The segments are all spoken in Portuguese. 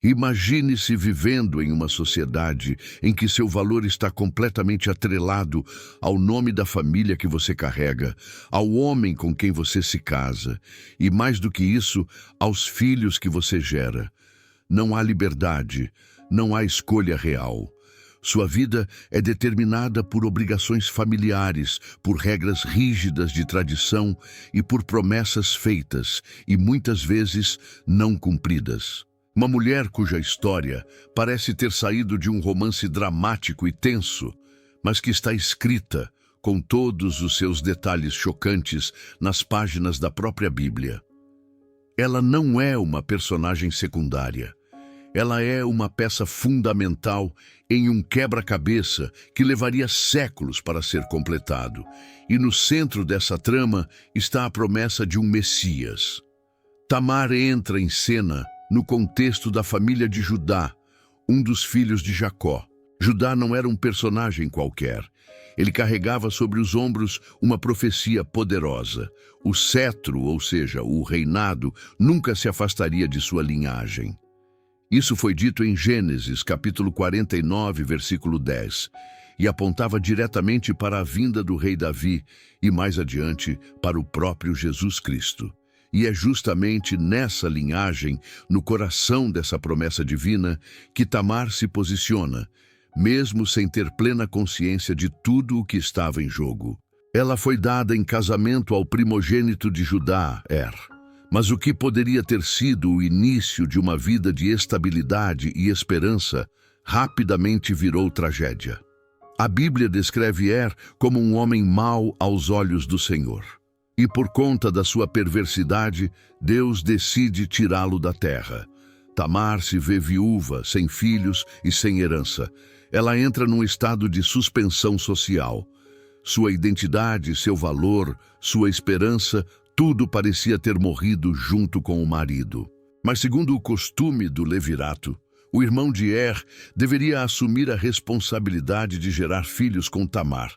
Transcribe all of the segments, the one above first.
Imagine-se vivendo em uma sociedade em que seu valor está completamente atrelado ao nome da família que você carrega, ao homem com quem você se casa e, mais do que isso, aos filhos que você gera. Não há liberdade, não há escolha real. Sua vida é determinada por obrigações familiares, por regras rígidas de tradição e por promessas feitas e muitas vezes não cumpridas. Uma mulher cuja história parece ter saído de um romance dramático e tenso, mas que está escrita, com todos os seus detalhes chocantes, nas páginas da própria Bíblia. Ela não é uma personagem secundária. Ela é uma peça fundamental em um quebra-cabeça que levaria séculos para ser completado. E no centro dessa trama está a promessa de um Messias. Tamar entra em cena no contexto da família de Judá, um dos filhos de Jacó. Judá não era um personagem qualquer. Ele carregava sobre os ombros uma profecia poderosa. O cetro, ou seja, o reinado, nunca se afastaria de sua linhagem. Isso foi dito em Gênesis, capítulo 49, versículo 10, e apontava diretamente para a vinda do rei Davi e, mais adiante, para o próprio Jesus Cristo. E é justamente nessa linhagem, no coração dessa promessa divina, que Tamar se posiciona, mesmo sem ter plena consciência de tudo o que estava em jogo. Ela foi dada em casamento ao primogênito de Judá, Mas o que poderia ter sido o início de uma vida de estabilidade e esperança, rapidamente virou tragédia. A Bíblia descreve como um homem mau aos olhos do Senhor. E por conta da sua perversidade, Deus decide tirá-lo da terra. Tamar se vê viúva, sem filhos e sem herança. Ela entra num estado de suspensão social. Sua identidade, seu valor, sua esperança, tudo parecia ter morrido junto com o marido. Mas segundo o costume do levirato, o irmão de deveria assumir a responsabilidade de gerar filhos com Tamar,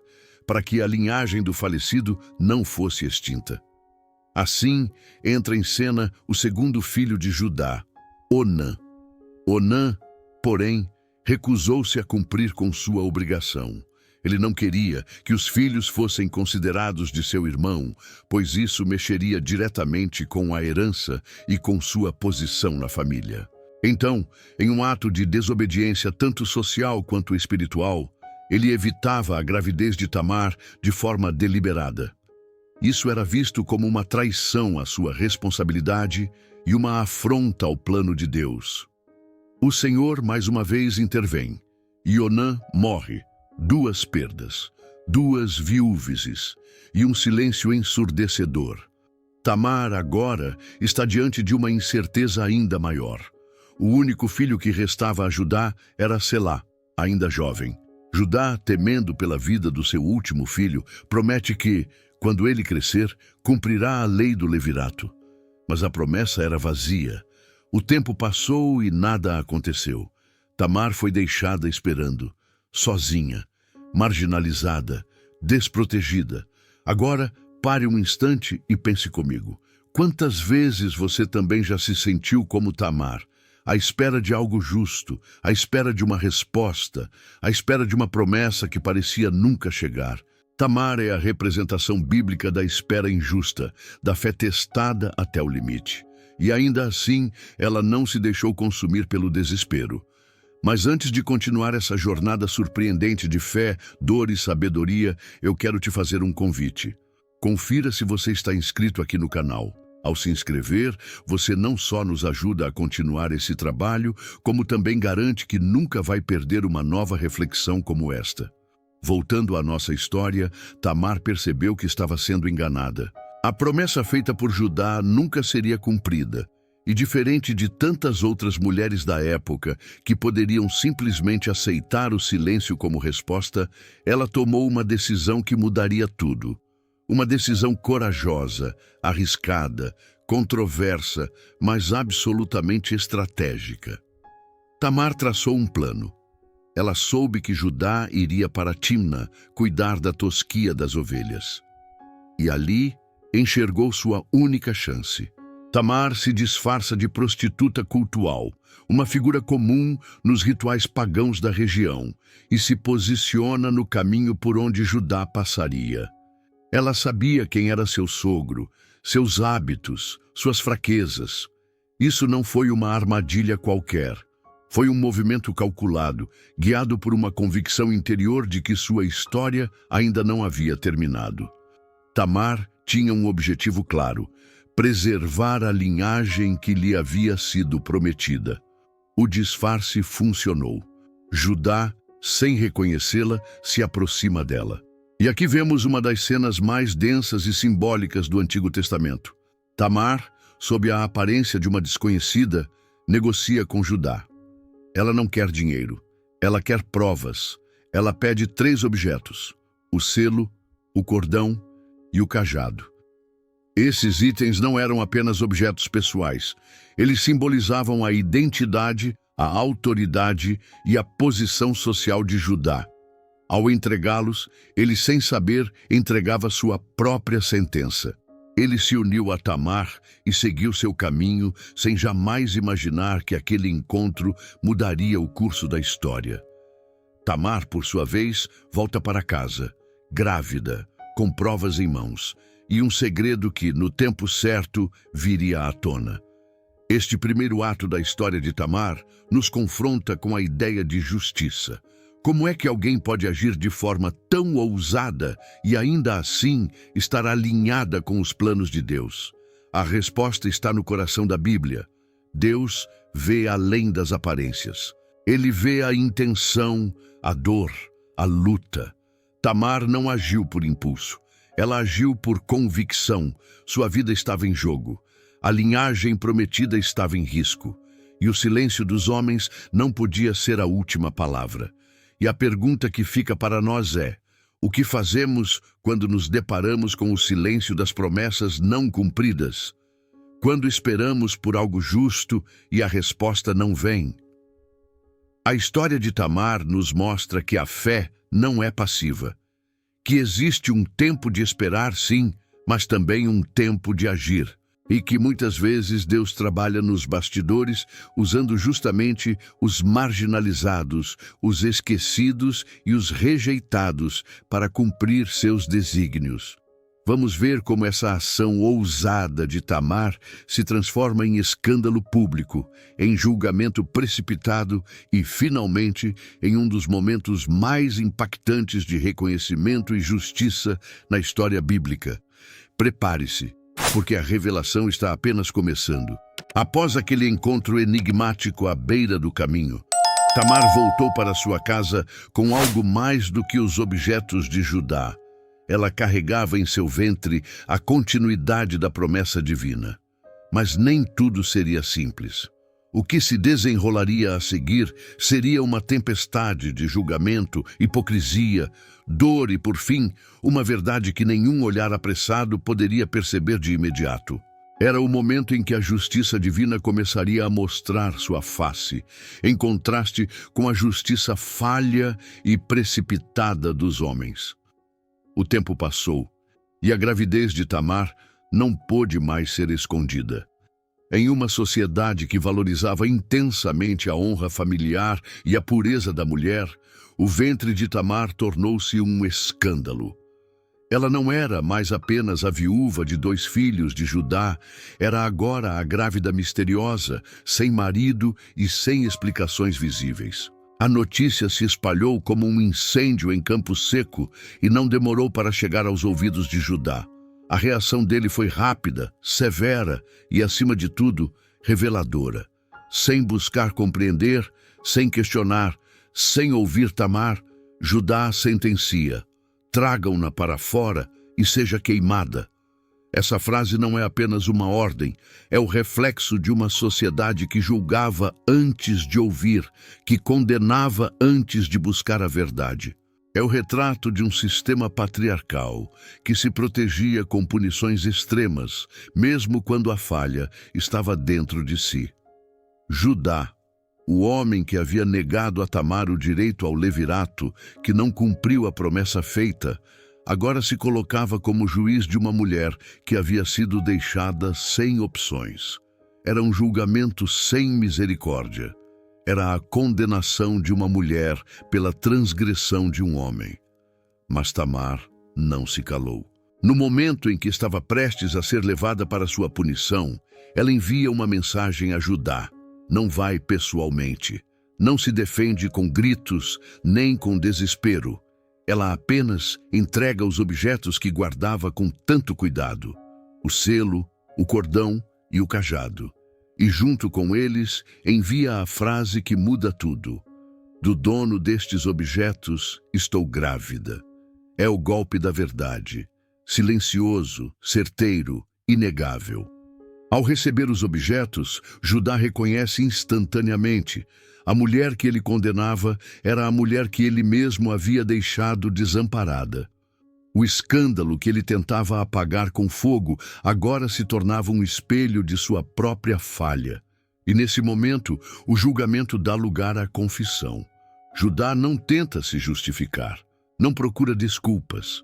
para que a linhagem do falecido não fosse extinta. Assim, entra em cena o segundo filho de Judá, Onã. Onã, porém, recusou-se a cumprir com sua obrigação. Ele não queria que os filhos fossem considerados de seu irmão, pois isso mexeria diretamente com a herança e com sua posição na família. Então, em um ato de desobediência tanto social quanto espiritual, ele evitava a gravidez de Tamar de forma deliberada. Isso era visto como uma traição à sua responsabilidade e uma afronta ao plano de Deus. O Senhor mais uma vez intervém, e Onã morre. 2 perdas, 2 viúvezes e um silêncio ensurdecedor. Tamar agora está diante de uma incerteza ainda maior. O único filho que restava a Judá era Selá, ainda jovem. Judá, temendo pela vida do seu último filho, promete que, quando ele crescer, cumprirá a lei do levirato. Mas a promessa era vazia. O tempo passou e nada aconteceu. Tamar foi deixada esperando, sozinha, marginalizada, desprotegida. Agora, pare um instante e pense comigo. Quantas vezes você também já se sentiu como Tamar, à espera de algo justo, à espera de uma resposta, à espera de uma promessa que parecia nunca chegar? Tamar é a representação bíblica da espera injusta, da fé testada até o limite. E ainda assim, ela não se deixou consumir pelo desespero. Mas antes de continuar essa jornada surpreendente de fé, dor e sabedoria, eu quero te fazer um convite. Confira se você está inscrito aqui no canal. Ao se inscrever, você não só nos ajuda a continuar esse trabalho, como também garante que nunca vai perder uma nova reflexão como esta. Voltando à nossa história, Tamar percebeu que estava sendo enganada. A promessa feita por Judá nunca seria cumprida, e diferente de tantas outras mulheres da época que poderiam simplesmente aceitar o silêncio como resposta, ela tomou uma decisão que mudaria tudo. Uma decisão corajosa, arriscada, controversa, mas absolutamente estratégica. Tamar traçou um plano. Ela soube que Judá iria para Timna cuidar da tosquia das ovelhas. E ali enxergou sua única chance. Tamar se disfarça de prostituta cultual, uma figura comum nos rituais pagãos da região, e se posiciona no caminho por onde Judá passaria. Ela sabia quem era seu sogro, seus hábitos, suas fraquezas. Isso não foi uma armadilha qualquer. Foi um movimento calculado, guiado por uma convicção interior de que sua história ainda não havia terminado. Tamar tinha um objetivo claro: preservar a linhagem que lhe havia sido prometida. O disfarce funcionou. Judá, sem reconhecê-la, se aproxima dela. E aqui vemos uma das cenas mais densas e simbólicas do Antigo Testamento. Tamar, sob a aparência de uma desconhecida, negocia com Judá. Ela não quer dinheiro, ela quer provas. Ela pede 3 objetos: o selo, o cordão e o cajado. Esses itens não eram apenas objetos pessoais. Eles simbolizavam a identidade, a autoridade e a posição social de Judá. Ao entregá-los, ele, sem saber, entregava sua própria sentença. Ele se uniu a Tamar e seguiu seu caminho, sem jamais imaginar que aquele encontro mudaria o curso da história. Tamar, por sua vez, volta para casa, grávida, com provas em mãos, e um segredo que, no tempo certo, viria à tona. Este primeiro ato da história de Tamar nos confronta com a ideia de justiça. Como é que alguém pode agir de forma tão ousada e ainda assim estar alinhada com os planos de Deus? A resposta está no coração da Bíblia. Deus vê além das aparências. Ele vê a intenção, a dor, a luta. Tamar não agiu por impulso. Ela agiu por convicção. Sua vida estava em jogo. A linhagem prometida estava em risco. E o silêncio dos homens não podia ser a última palavra. E a pergunta que fica para nós é: o que fazemos quando nos deparamos com o silêncio das promessas não cumpridas? Quando esperamos por algo justo e a resposta não vem? A história de Tamar nos mostra que a fé não é passiva. Que existe um tempo de esperar, sim, mas também um tempo de agir. E que muitas vezes Deus trabalha nos bastidores, usando justamente os marginalizados, os esquecidos e os rejeitados para cumprir seus desígnios. Vamos ver como essa ação ousada de Tamar se transforma em escândalo público, em julgamento precipitado e, finalmente, em um dos momentos mais impactantes de reconhecimento e justiça na história bíblica. Prepare-se, porque a revelação está apenas começando. Após aquele encontro enigmático à beira do caminho, Tamar voltou para sua casa com algo mais do que os objetos de Judá. Ela carregava em seu ventre a continuidade da promessa divina. Mas nem tudo seria simples. O que se desenrolaria a seguir seria uma tempestade de julgamento, hipocrisia, dor e, por fim, uma verdade que nenhum olhar apressado poderia perceber de imediato. Era o momento em que a justiça divina começaria a mostrar sua face, em contraste com a justiça falha e precipitada dos homens. O tempo passou, e a gravidez de Tamar não pôde mais ser escondida. Em uma sociedade que valorizava intensamente a honra familiar e a pureza da mulher, o ventre de Tamar tornou-se um escândalo. Ela não era mais apenas a viúva de 2 filhos de Judá, era agora a grávida misteriosa, sem marido e sem explicações visíveis. A notícia se espalhou como um incêndio em campo seco e não demorou para chegar aos ouvidos de Judá. A reação dele foi rápida, severa e, acima de tudo, reveladora. Sem buscar compreender, sem questionar, sem ouvir Tamar, Judá sentencia: tragam-na para fora e seja queimada. Essa frase não é apenas uma ordem, é o reflexo de uma sociedade que julgava antes de ouvir, que condenava antes de buscar a verdade. É o retrato de um sistema patriarcal que se protegia com punições extremas, mesmo quando a falha estava dentro de si. Judá, o homem que havia negado a Tamar o direito ao levirato, que não cumpriu a promessa feita, agora se colocava como juiz de uma mulher que havia sido deixada sem opções. Era um julgamento sem misericórdia. Era a condenação de uma mulher pela transgressão de um homem. Mas Tamar não se calou. No momento em que estava prestes a ser levada para sua punição, ela envia uma mensagem a Judá. Não vai pessoalmente. Não se defende com gritos, nem com desespero. Ela apenas entrega os objetos que guardava com tanto cuidado: o selo, o cordão e o cajado. E junto com eles envia a frase que muda tudo: do dono destes objetos estou grávida. É o golpe da verdade, silencioso, certeiro, inegável. Ao receber os objetos, Judá reconhece instantaneamente: a mulher que ele condenava era a mulher que ele mesmo havia deixado desamparada. O escândalo que ele tentava apagar com fogo agora se tornava um espelho de sua própria falha. E nesse momento, o julgamento dá lugar à confissão. Judá não tenta se justificar, não procura desculpas.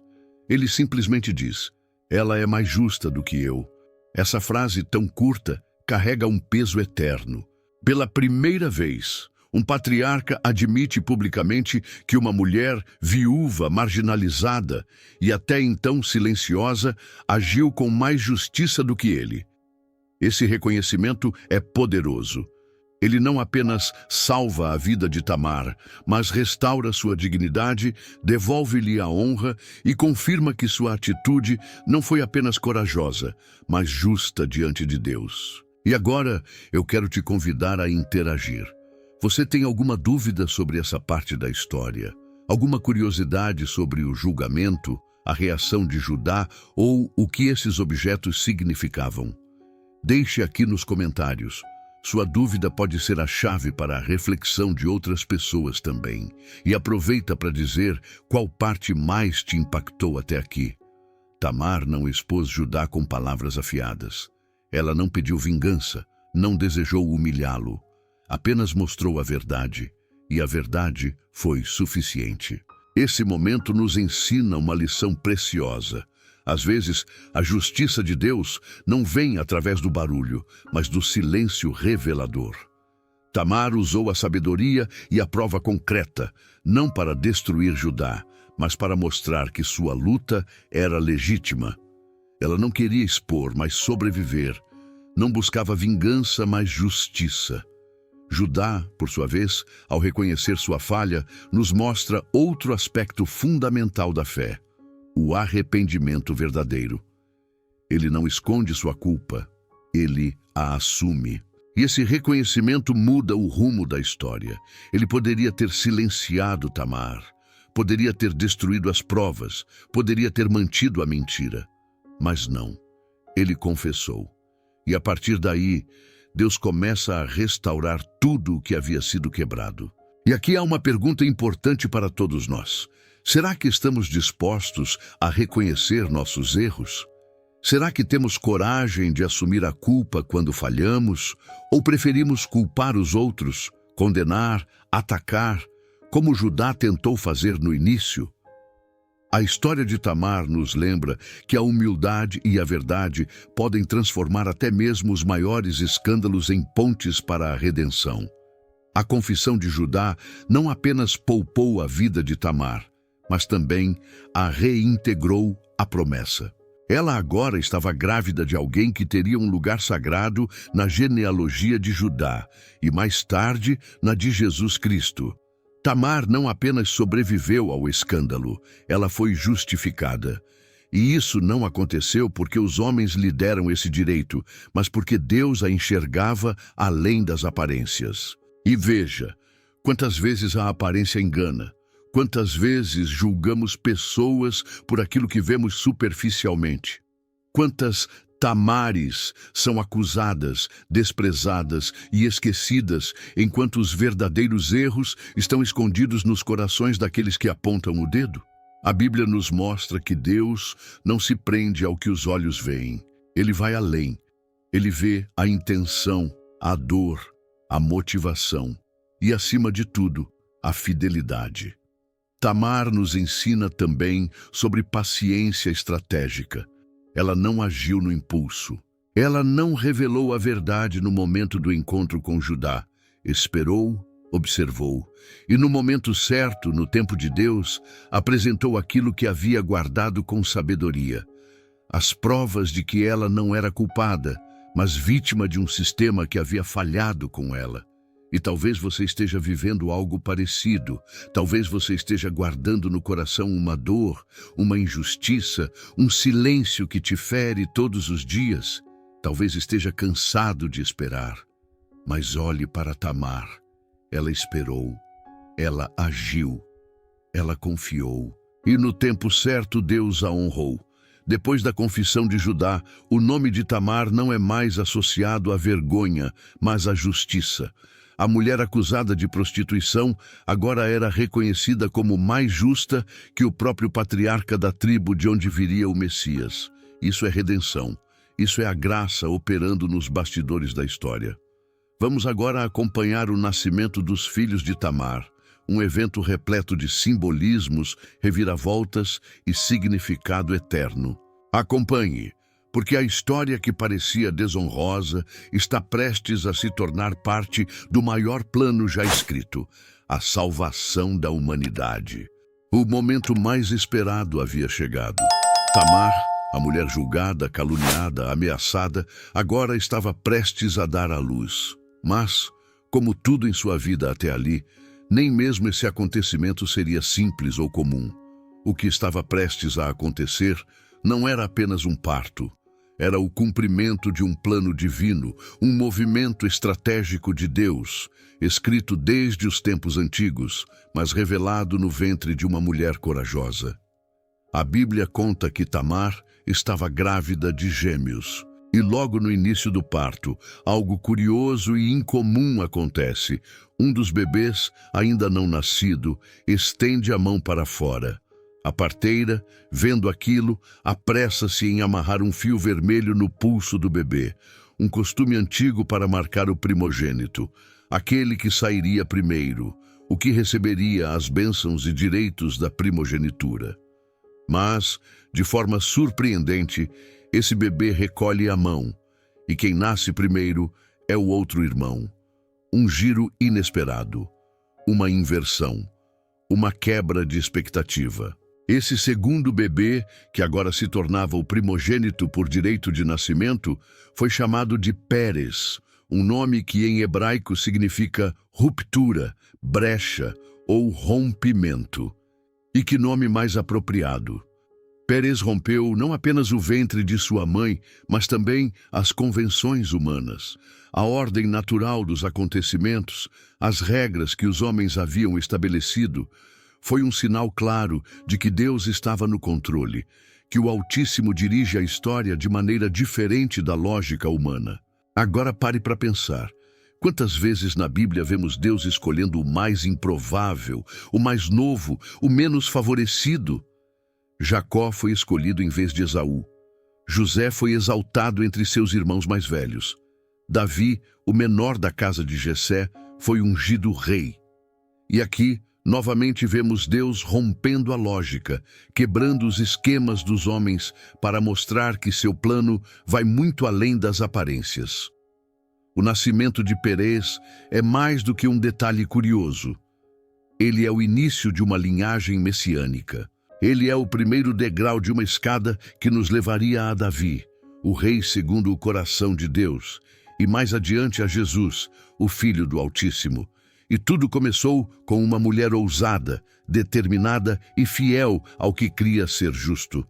Ele simplesmente diz: ela é mais justa do que eu. Essa frase tão curta carrega um peso eterno. Pela primeira vez, um patriarca admite publicamente que uma mulher viúva, marginalizada e até então silenciosa, agiu com mais justiça do que ele. Esse reconhecimento é poderoso. Ele não apenas salva a vida de Tamar, mas restaura sua dignidade, devolve-lhe a honra e confirma que sua atitude não foi apenas corajosa, mas justa diante de Deus. E agora eu quero te convidar a interagir. Você tem alguma dúvida sobre essa parte da história? Alguma curiosidade sobre o julgamento, a reação de Judá ou o que esses objetos significavam? Deixe aqui nos comentários. Sua dúvida pode ser a chave para a reflexão de outras pessoas também. E aproveita para dizer qual parte mais te impactou até aqui. Tamar não expôs Judá com palavras afiadas. Ela não pediu vingança, não desejou humilhá-lo. Apenas mostrou a verdade, e a verdade foi suficiente. Esse momento nos ensina uma lição preciosa. Às vezes, a justiça de Deus não vem através do barulho, mas do silêncio revelador. Tamar usou a sabedoria e a prova concreta, não para destruir Judá, mas para mostrar que sua luta era legítima. Ela não queria expor, mas sobreviver. Não buscava vingança, mas justiça. Judá, por sua vez, ao reconhecer sua falha, nos mostra outro aspecto fundamental da fé: o arrependimento verdadeiro. Ele não esconde sua culpa, ele a assume. E esse reconhecimento muda o rumo da história. Ele poderia ter silenciado Tamar, poderia ter destruído as provas, poderia ter mantido a mentira. Mas não, ele confessou. E a partir daí, Deus começa a restaurar tudo o que havia sido quebrado. E aqui há uma pergunta importante para todos nós. Será que estamos dispostos a reconhecer nossos erros? Será que temos coragem de assumir a culpa quando falhamos? Ou preferimos culpar os outros, condenar, atacar, como Judá tentou fazer no início? A história de Tamar nos lembra que a humildade e a verdade podem transformar até mesmo os maiores escândalos em pontes para a redenção. A confissão de Judá não apenas poupou a vida de Tamar, mas também a reintegrou à promessa. Ela agora estava grávida de alguém que teria um lugar sagrado na genealogia de Judá e mais tarde na de Jesus Cristo. Tamar não apenas sobreviveu ao escândalo, ela foi justificada. E isso não aconteceu porque os homens lhe deram esse direito, mas porque Deus a enxergava além das aparências. E veja, quantas vezes a aparência engana, quantas vezes julgamos pessoas por aquilo que vemos superficialmente. Quantas Tamares são acusadas, desprezadas e esquecidas, enquanto os verdadeiros erros estão escondidos nos corações daqueles que apontam o dedo. A Bíblia nos mostra que Deus não se prende ao que os olhos veem. Ele vai além. Ele vê a intenção, a dor, a motivação e, acima de tudo, a fidelidade. Tamar nos ensina também sobre paciência estratégica. Ela não agiu no impulso. Ela não revelou a verdade no momento do encontro com Judá. Esperou, observou, e no momento certo, no tempo de Deus, apresentou aquilo que havia guardado com sabedoria. As provas de que ela não era culpada, mas vítima de um sistema que havia falhado com ela. E talvez você esteja vivendo algo parecido. Talvez você esteja guardando no coração uma dor, uma injustiça, um silêncio que te fere todos os dias. Talvez esteja cansado de esperar. Mas olhe para Tamar. Ela esperou. Ela agiu. Ela confiou. E no tempo certo Deus a honrou. Depois da confissão de Judá, o nome de Tamar não é mais associado à vergonha, mas à justiça. A mulher acusada de prostituição agora era reconhecida como mais justa que o próprio patriarca da tribo de onde viria o Messias. Isso é redenção. Isso é a graça operando nos bastidores da história. Vamos agora acompanhar o nascimento dos filhos de Tamar, um evento repleto de simbolismos, reviravoltas e significado eterno. Acompanhe, porque a história que parecia desonrosa está prestes a se tornar parte do maior plano já escrito, a salvação da humanidade. O momento mais esperado havia chegado. Tamar, a mulher julgada, caluniada, ameaçada, agora estava prestes a dar à luz. Mas, como tudo em sua vida até ali, nem mesmo esse acontecimento seria simples ou comum. O que estava prestes a acontecer não era apenas um parto. Era o cumprimento de um plano divino, um movimento estratégico de Deus, escrito desde os tempos antigos, mas revelado no ventre de uma mulher corajosa. A Bíblia conta que Tamar estava grávida de gêmeos. E logo no início do parto, algo curioso e incomum acontece. Um dos bebês, ainda não nascido, estende a mão para fora. A parteira, vendo aquilo, apressa-se em amarrar um fio vermelho no pulso do bebê, um costume antigo para marcar o primogênito, aquele que sairia primeiro, o que receberia as bênçãos e direitos da primogenitura. Mas, de forma surpreendente, esse bebê recolhe a mão, e quem nasce primeiro é o outro irmão. Um giro inesperado, uma inversão, uma quebra de expectativa. Esse segundo bebê, que agora se tornava o primogênito por direito de nascimento, foi chamado de Pérez, um nome que em hebraico significa ruptura, brecha ou rompimento. E que nome mais apropriado! Pérez rompeu não apenas o ventre de sua mãe, mas também as convenções humanas, a ordem natural dos acontecimentos, as regras que os homens haviam estabelecido. Foi um sinal claro de que Deus estava no controle, que o Altíssimo dirige a história de maneira diferente da lógica humana. Agora pare para pensar. Quantas vezes na Bíblia vemos Deus escolhendo o mais improvável, o mais novo, o menos favorecido? Jacó foi escolhido em vez de Esaú. José foi exaltado entre seus irmãos mais velhos. Davi, o menor da casa de Jessé, foi ungido rei. E aqui, novamente vemos Deus rompendo a lógica, quebrando os esquemas dos homens para mostrar que seu plano vai muito além das aparências. O nascimento de Pérez é mais do que um detalhe curioso. Ele é o início de uma linhagem messiânica. Ele é o primeiro degrau de uma escada que nos levaria a Davi, o rei segundo o coração de Deus, e mais adiante a Jesus, o Filho do Altíssimo. E tudo começou com uma mulher ousada, determinada e fiel ao que cria ser justo.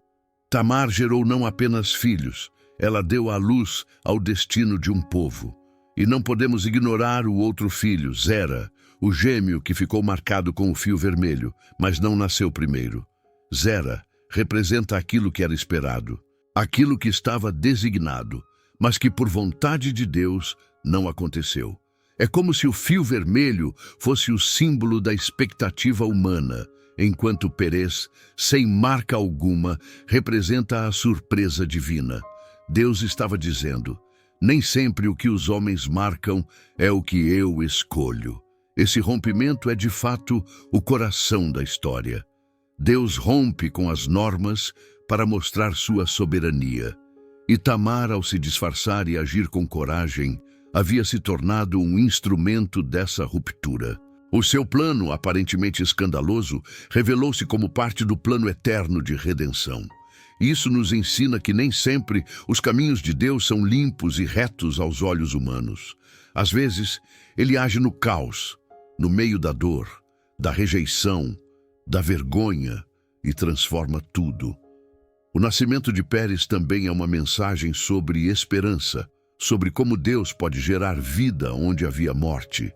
Tamar gerou não apenas filhos, ela deu à luz ao destino de um povo. E não podemos ignorar o outro filho, Zera, o gêmeo que ficou marcado com o fio vermelho, mas não nasceu primeiro. Zera representa aquilo que era esperado, aquilo que estava designado, mas que por vontade de Deus não aconteceu. É como se o fio vermelho fosse o símbolo da expectativa humana, enquanto Pérez, sem marca alguma, representa a surpresa divina. Deus estava dizendo: nem sempre o que os homens marcam é o que eu escolho. Esse rompimento é de fato o coração da história. Deus rompe com as normas para mostrar sua soberania. E Tamar, ao se disfarçar e agir com coragem, havia se tornado um instrumento dessa ruptura. O seu plano, aparentemente escandaloso, revelou-se como parte do plano eterno de redenção. Isso nos ensina que nem sempre os caminhos de Deus são limpos e retos aos olhos humanos. Às vezes, ele age no caos, no meio da dor, da rejeição, da vergonha e transforma tudo. O nascimento de Pérez também é uma mensagem sobre esperança, sobre como Deus pode gerar vida onde havia morte.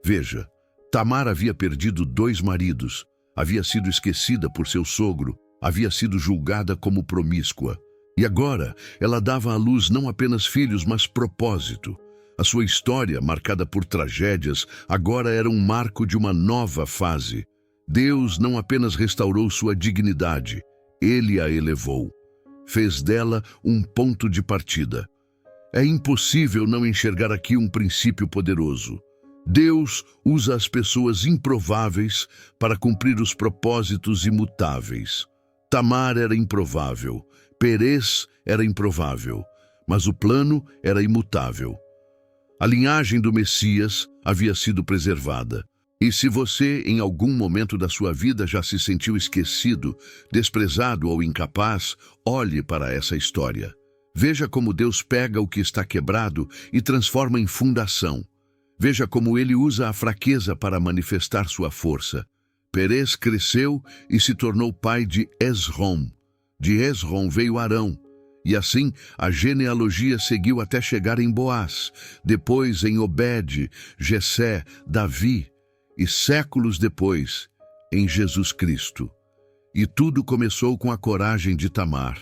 Veja, Tamar havia perdido 2 maridos, havia sido esquecida por seu sogro, havia sido julgada como promíscua. E agora ela dava à luz não apenas filhos, mas propósito. A sua história, marcada por tragédias, agora era um marco de uma nova fase. Deus não apenas restaurou sua dignidade, Ele a elevou. Fez dela um ponto de partida. É impossível não enxergar aqui um princípio poderoso. Deus usa as pessoas improváveis para cumprir os propósitos imutáveis. Tamar era improvável, Pérez era improvável, mas o plano era imutável. A linhagem do Messias havia sido preservada. E se você, em algum momento da sua vida, já se sentiu esquecido, desprezado ou incapaz, olhe para essa história. Veja como Deus pega o que está quebrado e transforma em fundação. Veja como ele usa a fraqueza para manifestar sua força. Pérez cresceu e se tornou pai de Esrom. De Esrom veio Arão. E assim a genealogia seguiu até chegar em Boaz, depois em Obed, Jessé, Davi e séculos depois em Jesus Cristo. E tudo começou com a coragem de Tamar,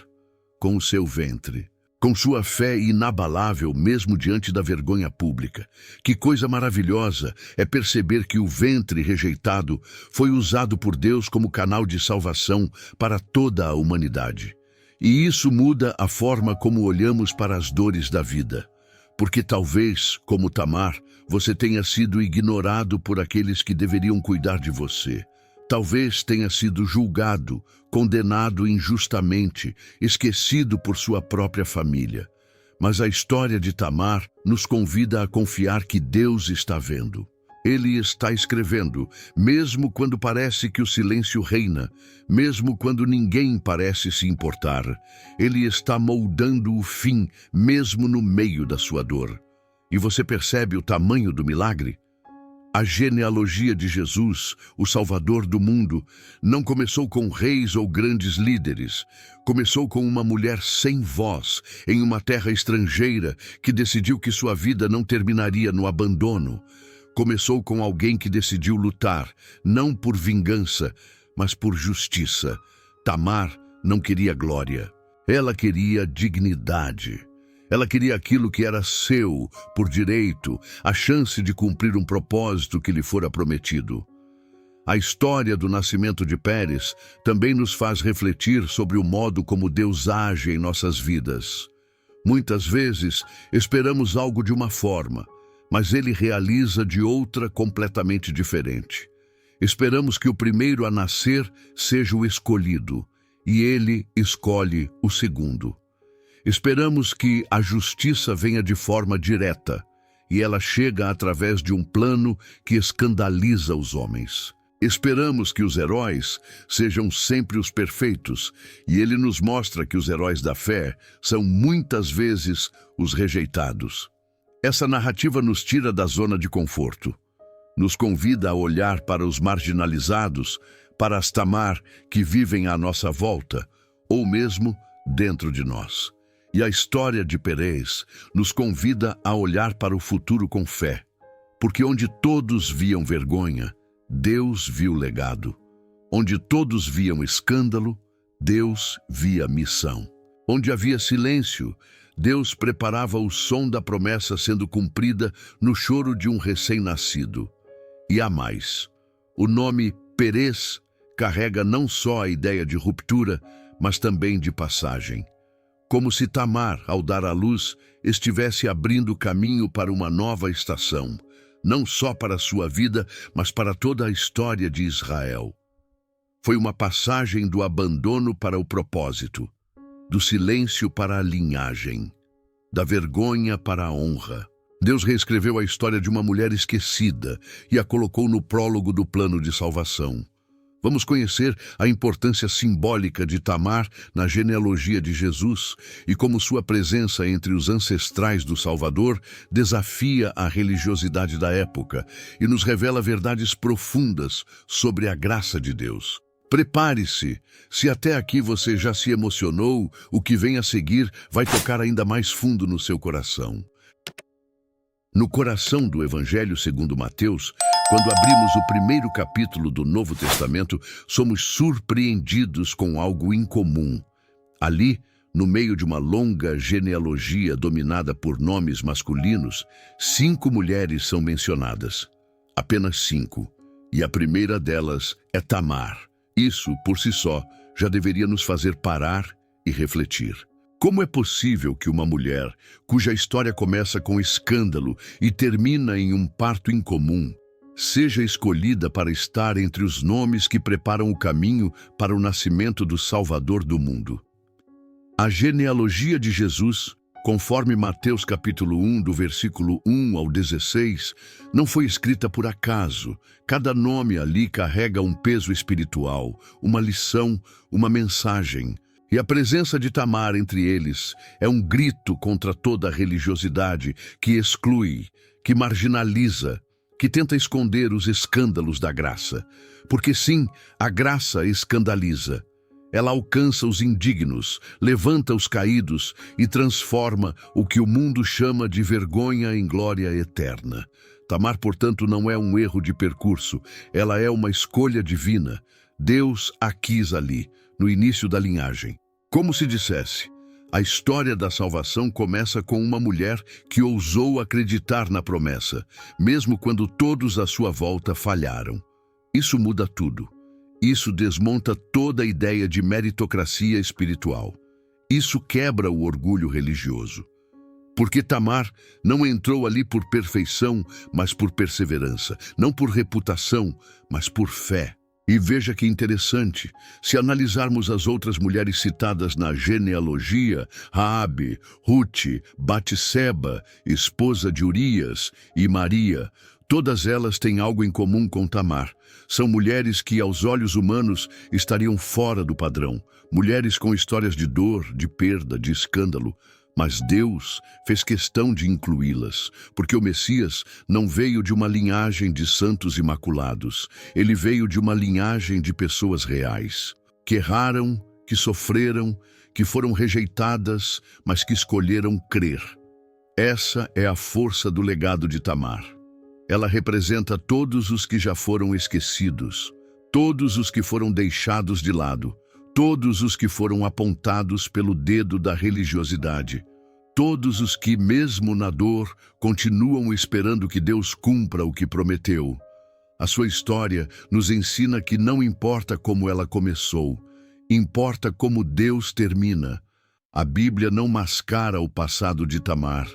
com o seu ventre, com sua fé inabalável mesmo diante da vergonha pública. Que coisa maravilhosa é perceber que o ventre rejeitado foi usado por Deus como canal de salvação para toda a humanidade. E isso muda a forma como olhamos para as dores da vida. Porque talvez, como Tamar, você tenha sido ignorado por aqueles que deveriam cuidar de você. Talvez tenha sido julgado, condenado injustamente, esquecido por sua própria família. Mas a história de Tamar nos convida a confiar que Deus está vendo. Ele está escrevendo, mesmo quando parece que o silêncio reina, mesmo quando ninguém parece se importar. Ele está moldando o fim, mesmo no meio da sua dor. E você percebe o tamanho do milagre? A genealogia de Jesus, o Salvador do mundo, não começou com reis ou grandes líderes. Começou com uma mulher sem voz, em uma terra estrangeira, que decidiu que sua vida não terminaria no abandono. Começou com alguém que decidiu lutar, não por vingança, mas por justiça. Tamar não queria glória. Ela queria dignidade. Ela queria aquilo que era seu, por direito, a chance de cumprir um propósito que lhe fora prometido. A história do nascimento de Pérez também nos faz refletir sobre o modo como Deus age em nossas vidas. Muitas vezes esperamos algo de uma forma, mas Ele realiza de outra completamente diferente. Esperamos que o primeiro a nascer seja o escolhido, e Ele escolhe o segundo. Esperamos que a justiça venha de forma direta, e ela chega através de um plano que escandaliza os homens. Esperamos que os heróis sejam sempre os perfeitos, e Ele nos mostra que os heróis da fé são muitas vezes os rejeitados. Essa narrativa nos tira da zona de conforto. Nos convida a olhar para os marginalizados, para as Tamar que vivem à nossa volta, ou mesmo dentro de nós. E a história de Pérez nos convida a olhar para o futuro com fé, porque onde todos viam vergonha, Deus viu legado. Onde todos viam escândalo, Deus via missão. Onde havia silêncio, Deus preparava o som da promessa sendo cumprida no choro de um recém-nascido. E há mais. O nome Pérez carrega não só a ideia de ruptura, mas também de passagem. Como se Tamar, ao dar à luz, estivesse abrindo caminho para uma nova estação. não só para a sua vida, mas para toda a história de Israel. Foi uma passagem do abandono para o propósito, do silêncio para a linhagem, da vergonha para a honra. Deus reescreveu a história de uma mulher esquecida e a colocou no prólogo do plano de salvação. Vamos conhecer a importância simbólica de Tamar na genealogia de Jesus e como sua presença entre os ancestrais do Salvador desafia a religiosidade da época e nos revela verdades profundas sobre a graça de Deus. Prepare-se, se até aqui você já se emocionou, o que vem a seguir vai tocar ainda mais fundo no seu coração. No coração do Evangelho segundo Mateus, quando abrimos o primeiro capítulo do Novo Testamento, somos surpreendidos com algo incomum. Ali, no meio de uma longa genealogia dominada por nomes masculinos, 5 mulheres são mencionadas. Apenas 5. E a primeira delas é Tamar. Isso, por si só, já deveria nos fazer parar e refletir. Como é possível que uma mulher, cuja história começa com escândalo e termina em um parto incomum, seja escolhida para estar entre os nomes que preparam o caminho para o nascimento do Salvador do mundo? A genealogia de Jesus, conforme Mateus capítulo 1, do versículo 1 ao 16, não foi escrita por acaso. Cada nome ali carrega um peso espiritual, uma lição, uma mensagem. E a presença de Tamar entre eles é um grito contra toda a religiosidade que exclui, que marginaliza, que tenta esconder os escândalos da graça. Porque sim, a graça escandaliza. Ela alcança os indignos, levanta os caídos e transforma o que o mundo chama de vergonha em glória eterna. Tamar, portanto, não é um erro de percurso, ela é uma escolha divina. Deus a quis ali, no início da linhagem. Como se dissesse, a história da salvação começa com uma mulher que ousou acreditar na promessa, mesmo quando todos à sua volta falharam. Isso muda tudo. Isso desmonta toda a ideia de meritocracia espiritual. Isso quebra o orgulho religioso. Porque Tamar não entrou ali por perfeição, mas por perseverança. Não por reputação, mas por fé. E veja que interessante, se analisarmos as outras mulheres citadas na genealogia, Raabe, Rute, Batseba, esposa de Urias, e Maria, todas elas têm algo em comum com Tamar. São mulheres que, aos olhos humanos, estariam fora do padrão. Mulheres com histórias de dor, de perda, de escândalo. Mas Deus fez questão de incluí-las, porque o Messias não veio de uma linhagem de santos imaculados. Ele veio de uma linhagem de pessoas reais, que erraram, que sofreram, que foram rejeitadas, mas que escolheram crer. Essa é a força do legado de Tamar. Ela representa todos os que já foram esquecidos, todos os que foram deixados de lado, todos os que foram apontados pelo dedo da religiosidade, todos os que, mesmo na dor, continuam esperando que Deus cumpra o que prometeu. A sua história nos ensina que não importa como ela começou, importa como Deus termina. A Bíblia não mascara o passado de Tamar,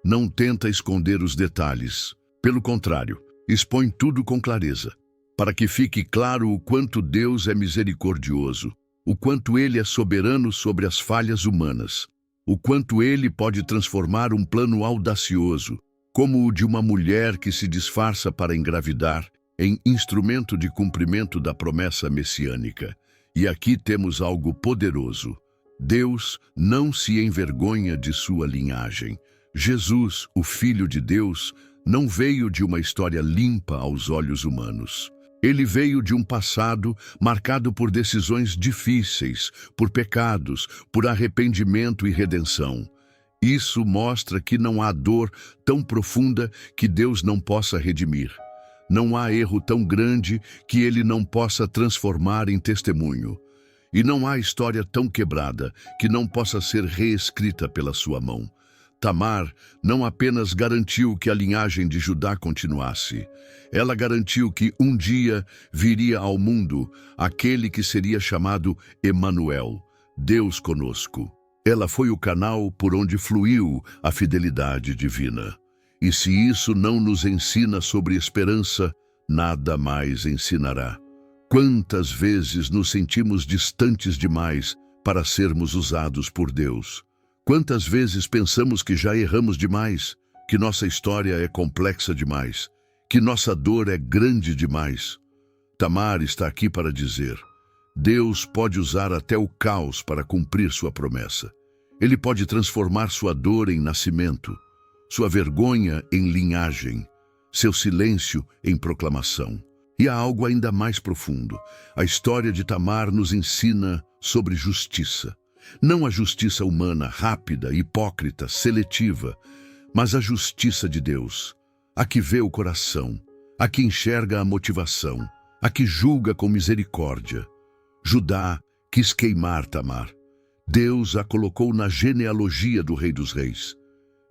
não tenta esconder os detalhes. Pelo contrário, expõe tudo com clareza, para que fique claro o quanto Deus é misericordioso, o quanto Ele é soberano sobre as falhas humanas, o quanto Ele pode transformar um plano audacioso, como o de uma mulher que se disfarça para engravidar, em instrumento de cumprimento da promessa messiânica. E aqui temos algo poderoso. Deus não se envergonha de sua linhagem. Jesus, o Filho de Deus, não veio de uma história limpa aos olhos humanos. Ele veio de um passado marcado por decisões difíceis, por pecados, por arrependimento e redenção. Isso mostra que não há dor tão profunda que Deus não possa redimir. Não há erro tão grande que Ele não possa transformar em testemunho. E não há história tão quebrada que não possa ser reescrita pela sua mão. Tamar não apenas garantiu que a linhagem de Judá continuasse, ela garantiu que um dia viria ao mundo aquele que seria chamado Emanuel, Deus conosco. Ela foi o canal por onde fluiu a fidelidade divina. E se isso não nos ensina sobre esperança, nada mais ensinará. Quantas vezes nos sentimos distantes demais para sermos usados por Deus? Quantas vezes pensamos que já erramos demais, que nossa história é complexa demais, que nossa dor é grande demais? Tamar está aqui para dizer: Deus pode usar até o caos para cumprir sua promessa. Ele pode transformar sua dor em nascimento, sua vergonha em linhagem, seu silêncio em proclamação. E há algo ainda mais profundo. A história de Tamar nos ensina sobre justiça. Não a justiça humana, rápida, hipócrita, seletiva, mas a justiça de Deus, a que vê o coração, a que enxerga a motivação, a que julga com misericórdia. Judá quis queimar Tamar. Deus a colocou na genealogia do Rei dos Reis.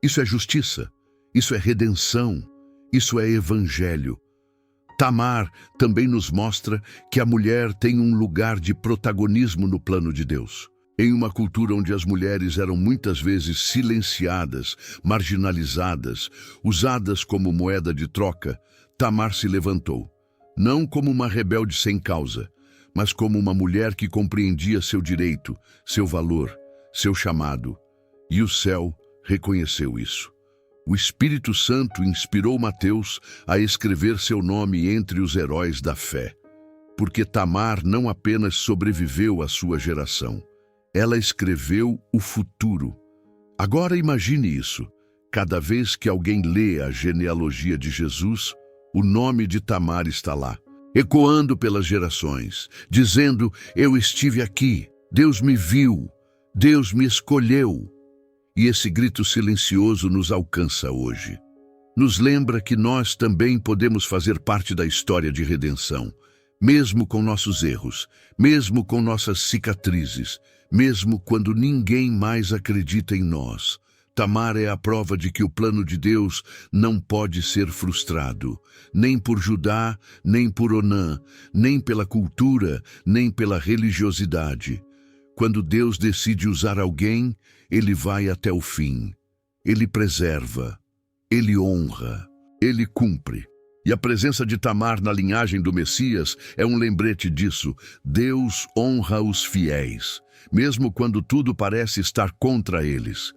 Isso é justiça, isso é redenção, isso é evangelho. Tamar também nos mostra que a mulher tem um lugar de protagonismo no plano de Deus. Em uma cultura onde as mulheres eram muitas vezes silenciadas, marginalizadas, usadas como moeda de troca, Tamar se levantou, não como uma rebelde sem causa, mas como uma mulher que compreendia seu direito, seu valor, seu chamado. E o céu reconheceu isso. O Espírito Santo inspirou Mateus a escrever seu nome entre os heróis da fé, porque Tamar não apenas sobreviveu à sua geração, ela escreveu o futuro. Agora imagine isso. Cada vez que alguém lê a genealogia de Jesus, o nome de Tamar está lá, ecoando pelas gerações, dizendo: eu estive aqui, Deus me viu, Deus me escolheu. E esse grito silencioso nos alcança hoje. Nos lembra que nós também podemos fazer parte da história de redenção, mesmo com nossos erros, mesmo com nossas cicatrizes, mesmo quando ninguém mais acredita em nós. Tamar é a prova de que o plano de Deus não pode ser frustrado, nem por Judá, nem por Onã, nem pela cultura, nem pela religiosidade. Quando Deus decide usar alguém, Ele vai até o fim. Ele preserva, Ele honra, Ele cumpre. E a presença de Tamar na linhagem do Messias é um lembrete disso. Deus honra os fiéis, mesmo quando tudo parece estar contra eles.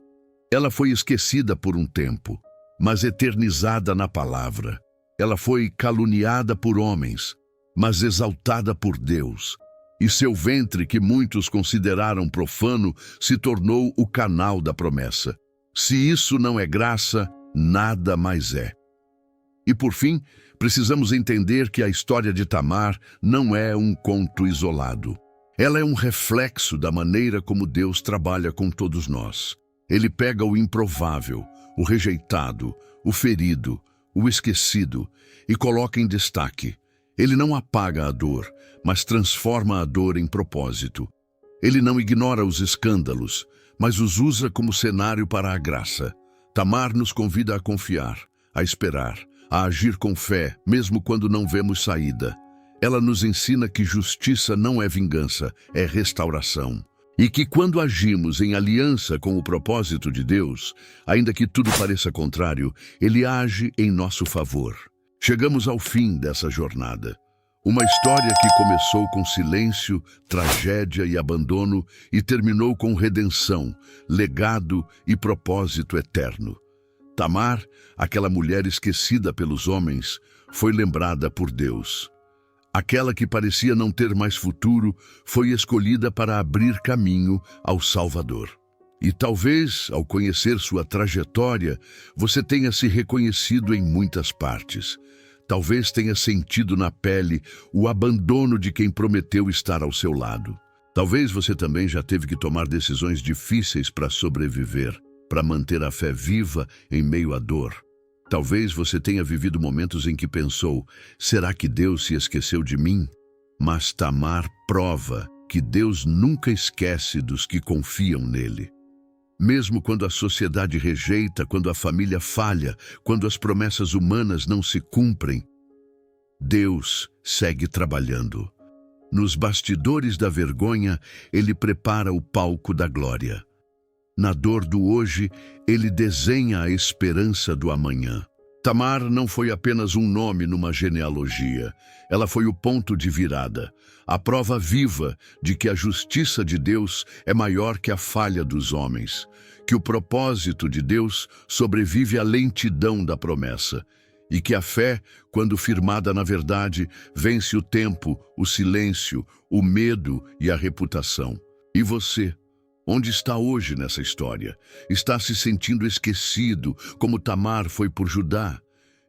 Ela foi esquecida por um tempo, mas eternizada na palavra. Ela foi caluniada por homens, mas exaltada por Deus. E seu ventre, que muitos consideraram profano, se tornou o canal da promessa. Se isso não é graça, nada mais é. E por fim, precisamos entender que a história de Tamar não é um conto isolado. Ela é um reflexo da maneira como Deus trabalha com todos nós. Ele pega o improvável, o rejeitado, o ferido, o esquecido e coloca em destaque. Ele não apaga a dor, mas transforma a dor em propósito. Ele não ignora os escândalos, mas os usa como cenário para a graça. Tamar nos convida a confiar, a esperar, a agir com fé, mesmo quando não vemos saída. Ela nos ensina que justiça não é vingança, é restauração. E que quando agimos em aliança com o propósito de Deus, ainda que tudo pareça contrário, Ele age em nosso favor. Chegamos ao fim dessa jornada. Uma história que começou com silêncio, tragédia e abandono e terminou com redenção, legado e propósito eterno. Tamar, aquela mulher esquecida pelos homens, foi lembrada por Deus. Aquela que parecia não ter mais futuro foi escolhida para abrir caminho ao Salvador. E talvez, ao conhecer sua trajetória, você tenha se reconhecido em muitas partes. Talvez tenha sentido na pele o abandono de quem prometeu estar ao seu lado. Talvez você também já teve que tomar decisões difíceis para sobreviver, para manter a fé viva em meio à dor. Talvez você tenha vivido momentos em que pensou: será que Deus se esqueceu de mim? Mas Tamar prova que Deus nunca esquece dos que confiam nele. Mesmo quando a sociedade rejeita, quando a família falha, quando as promessas humanas não se cumprem, Deus segue trabalhando. Nos bastidores da vergonha, Ele prepara o palco da glória. Na dor do hoje, Ele desenha a esperança do amanhã. Tamar não foi apenas um nome numa genealogia. Ela foi o ponto de virada, a prova viva de que a justiça de Deus é maior que a falha dos homens, que o propósito de Deus sobrevive à lentidão da promessa e que a fé, quando firmada na verdade, vence o tempo, o silêncio, o medo e a reputação. E você? Onde está hoje nessa história? Está se sentindo esquecido, como Tamar foi por Judá?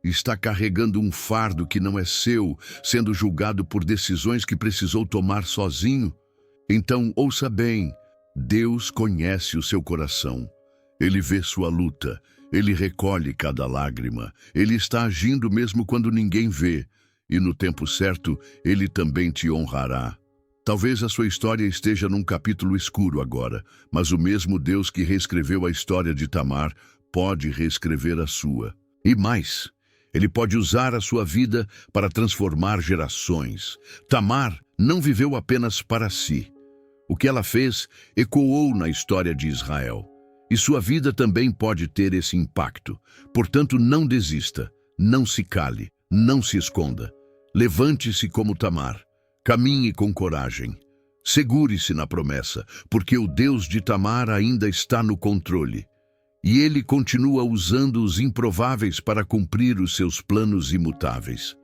Está carregando um fardo que não é seu, sendo julgado por decisões que precisou tomar sozinho? Então, ouça bem, Deus conhece o seu coração. Ele vê sua luta, Ele recolhe cada lágrima, Ele está agindo mesmo quando ninguém vê, e no tempo certo, Ele também te honrará. Talvez a sua história esteja num capítulo escuro agora, mas o mesmo Deus que reescreveu a história de Tamar pode reescrever a sua. E mais, Ele pode usar a sua vida para transformar gerações. Tamar não viveu apenas para si. O que ela fez ecoou na história de Israel. E sua vida também pode ter esse impacto. Portanto, não desista, não se cale, não se esconda. Levante-se como Tamar. Caminhe com coragem. Segure-se na promessa, porque o Deus de Tamar ainda está no controle. E Ele continua usando os improváveis para cumprir os seus planos imutáveis.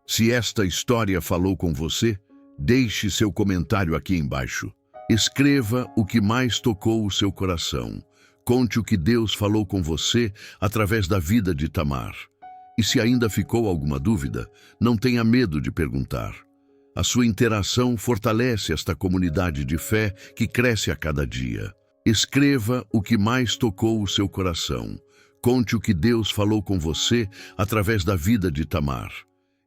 Se esta história falou com você, deixe seu comentário aqui embaixo. Escreva o que mais tocou o seu coração. Conte o que Deus falou com você através da vida de Tamar. E se ainda ficou alguma dúvida, não tenha medo de perguntar. A sua interação fortalece esta comunidade de fé que cresce a cada dia. Escreva o que mais tocou o seu coração. Conte o que Deus falou com você através da vida de Tamar.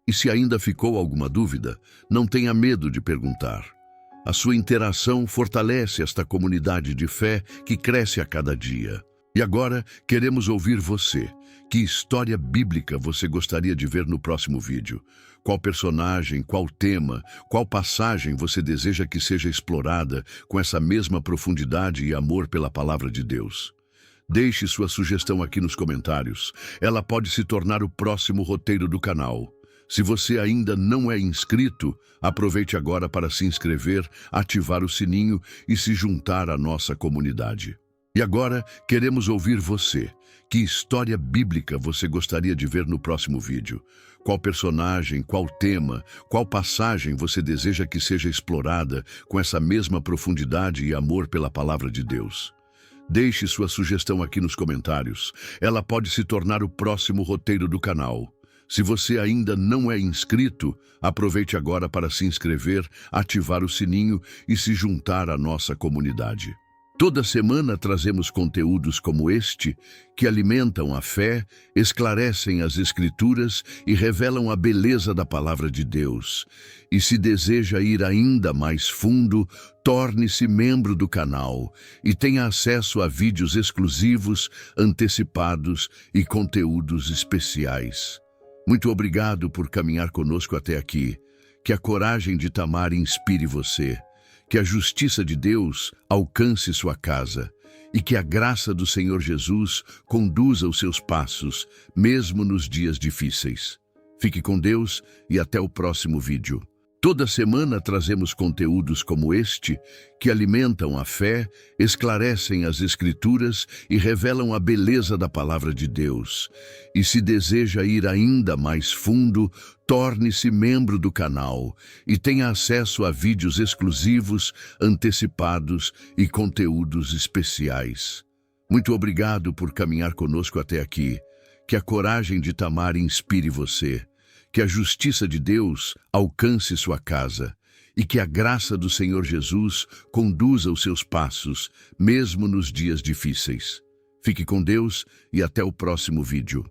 E se ainda ficou alguma dúvida, não tenha medo de perguntar. A sua interação fortalece esta comunidade de fé que cresce a cada dia. E agora, queremos ouvir você. Que história bíblica você gostaria de ver no próximo vídeo? Qual personagem, qual tema, qual passagem você deseja que seja explorada com essa mesma profundidade e amor pela palavra de Deus? Deixe sua sugestão aqui nos comentários. Ela pode se tornar o próximo roteiro do canal. Se você ainda não é inscrito, aproveite agora para se inscrever, ativar o sininho e se juntar à nossa comunidade. E agora, queremos ouvir você. Que história bíblica você gostaria de ver no próximo vídeo? Qual personagem, qual tema, qual passagem você deseja que seja explorada com essa mesma profundidade e amor pela palavra de Deus? Deixe sua sugestão aqui nos comentários. Ela pode se tornar o próximo roteiro do canal. Se você ainda não é inscrito, aproveite agora para se inscrever, ativar o sininho e se juntar à nossa comunidade. Toda semana trazemos conteúdos como este, que alimentam a fé, esclarecem as Escrituras e revelam a beleza da palavra de Deus. E se deseja ir ainda mais fundo, torne-se membro do canal e tenha acesso a vídeos exclusivos, antecipados e conteúdos especiais. Muito obrigado por caminhar conosco até aqui. Que a coragem de Tamar inspire você. Que a justiça de Deus alcance sua casa e que a graça do Senhor Jesus conduza os seus passos, mesmo nos dias difíceis. Fique com Deus e até o próximo vídeo. Toda semana trazemos conteúdos como este, que alimentam a fé, esclarecem as Escrituras e revelam a beleza da palavra de Deus. E se deseja ir ainda mais fundo, torne-se membro do canal e tenha acesso a vídeos exclusivos, antecipados e conteúdos especiais. Muito obrigado por caminhar conosco até aqui. Que a coragem de Tamar inspire você. Que a justiça de Deus alcance sua casa e que a graça do Senhor Jesus conduza os seus passos, mesmo nos dias difíceis. Fique com Deus e até o próximo vídeo.